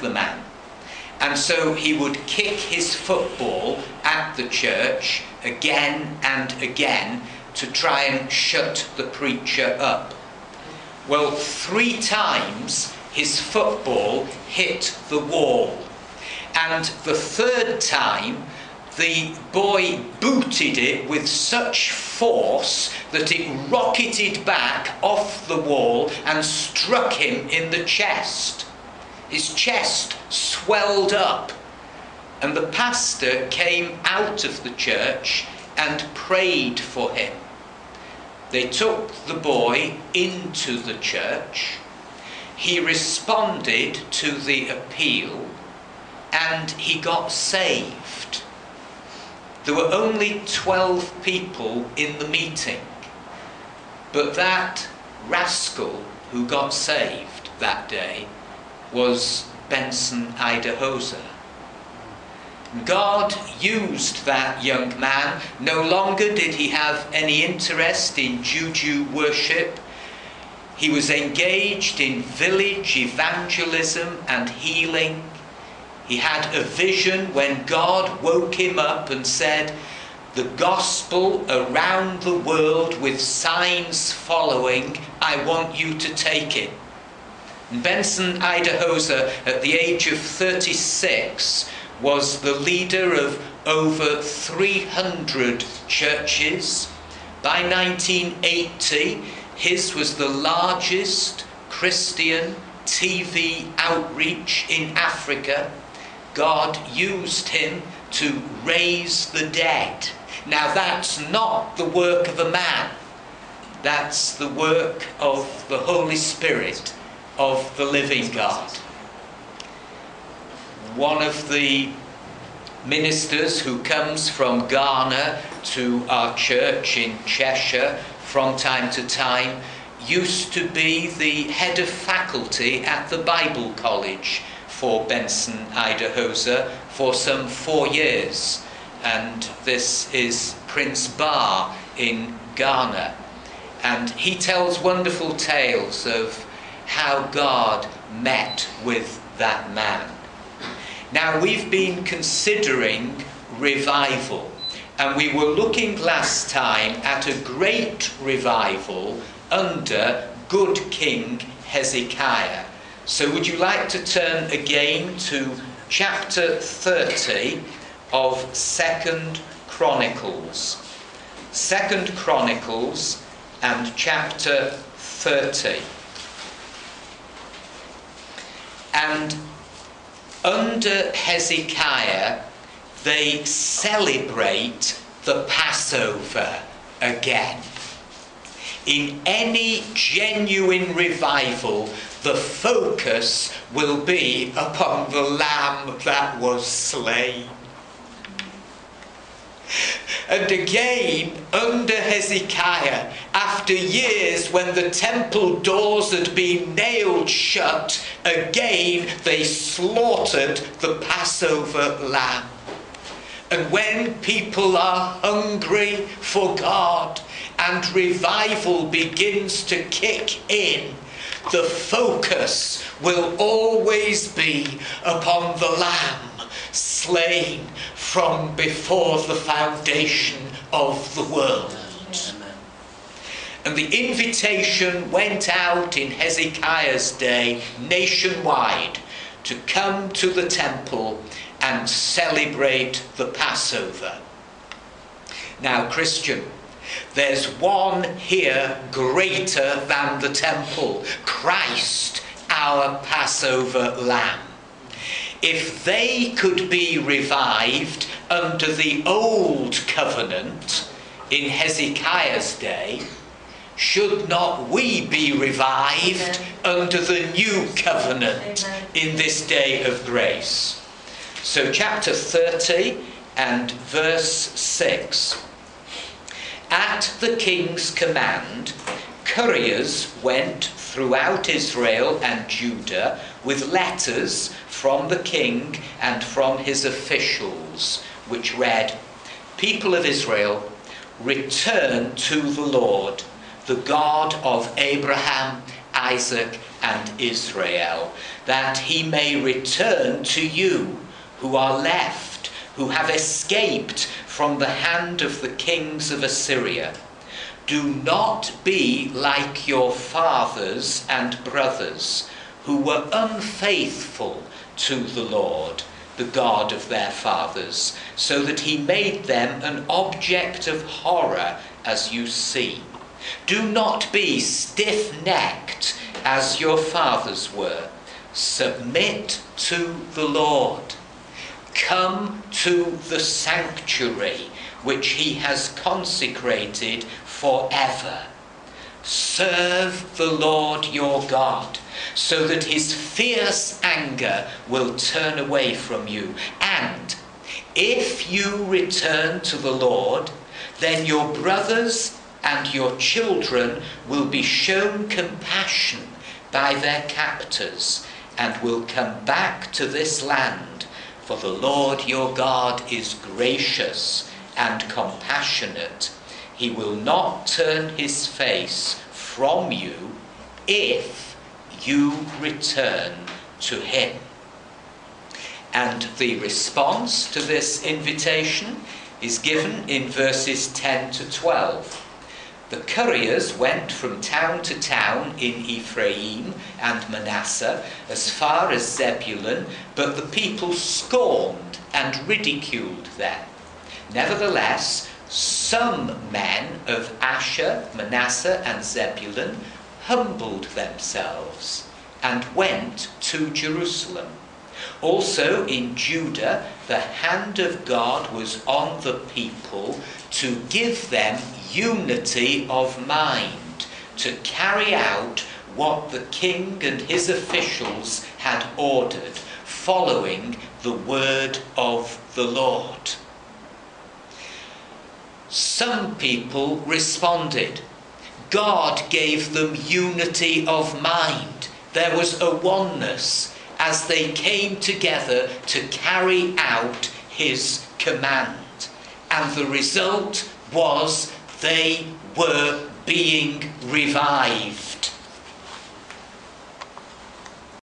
the man. And so he would kick his football at the church again and again to try and shut the preacher up. Well, 3 times his football hit the wall. And the 3rd time, the boy booted it with such force that it rocketed back off the wall and struck him in the chest. His chest swelled up, and the pastor came out of the church and prayed for him. They took the boy into the church. He responded to the appeal, and he got saved. There were only 12 people in the meeting, but that rascal who got saved that day was Benson Idahosa. God used that young man. No longer did he have any interest in juju worship. He was engaged in village evangelism and healing. He had a vision when God woke him up and said, "The gospel around the world with signs following, I want you to take it." And Benson Idahosa, at the age of 36, was the leader of over 300 churches. By 1980, his was the largest Christian TV outreach in Africa. God used him to raise the dead. Now that's not the work of a man. That's the work of the Holy Spirit of the living God. One of the ministers who comes from Ghana to our church in Cheshire from time to time used to be the head of faculty at the Bible College for Benson Idahosa for some 4 years. And this is Prince Bar in Ghana. And he tells wonderful tales of how God met with that man. Now, we've been considering revival, and we were looking last time at a great revival under good King Hezekiah. So would you like to turn again to chapter 30 of 2nd Chronicles? 2nd Chronicles and chapter 30. And under Hezekiah, they celebrate the Passover again. In any genuine revival, the focus will be upon the lamb that was slain. And again, under Hezekiah, after years when the temple doors had been nailed shut, again they slaughtered the Passover lamb. And when people are hungry for God and revival begins to kick in, the focus will always be upon the lamb slain from before the foundation of the world. And the invitation went out in Hezekiah's day nationwide to come to the temple and celebrate the Passover. Now, Christian, there's one here greater than the temple, Christ, our Passover lamb. If they could be revived under the old covenant in Hezekiah's day, should not we be revived under the new covenant in this day of grace? So chapter 30 and verse 6. At the king's command, couriers went throughout Israel and Judah with letters from the king and from his officials, which read, "People of Israel, return to the Lord, the God of Abraham, Isaac, and Israel, that he may return to you who are left, who have escaped from the hand of the kings of Assyria. Do not be like your fathers and brothers, who were unfaithful to the Lord, the God of their fathers, so that he made them an object of horror, as you see. Do not be stiff-necked as your fathers were. Submit to the Lord. Come to the sanctuary which he has consecrated forever. Serve the Lord your God, so that his fierce anger will turn away from you. And if you return to the Lord, then your brothers and your children will be shown compassion by their captors, and will come back to this land. For the Lord your God is gracious and compassionate. He will not turn his face from you if you return to him. And the response to this invitation is given in verses 10 to 12. The couriers went from town to town in Ephraim and Manasseh, as far as Zebulun, but the people scorned and ridiculed them. Nevertheless, some men of Asher, Manasseh, and Zebulun humbled themselves and went to Jerusalem. Also in Judah, the hand of God was on the people to give them unity of mind, to carry out what the king and his officials had ordered, following the word of the Lord. Some people responded. God gave them unity of mind. There was a oneness as they came together to carry out his command. And the result was they were being revived.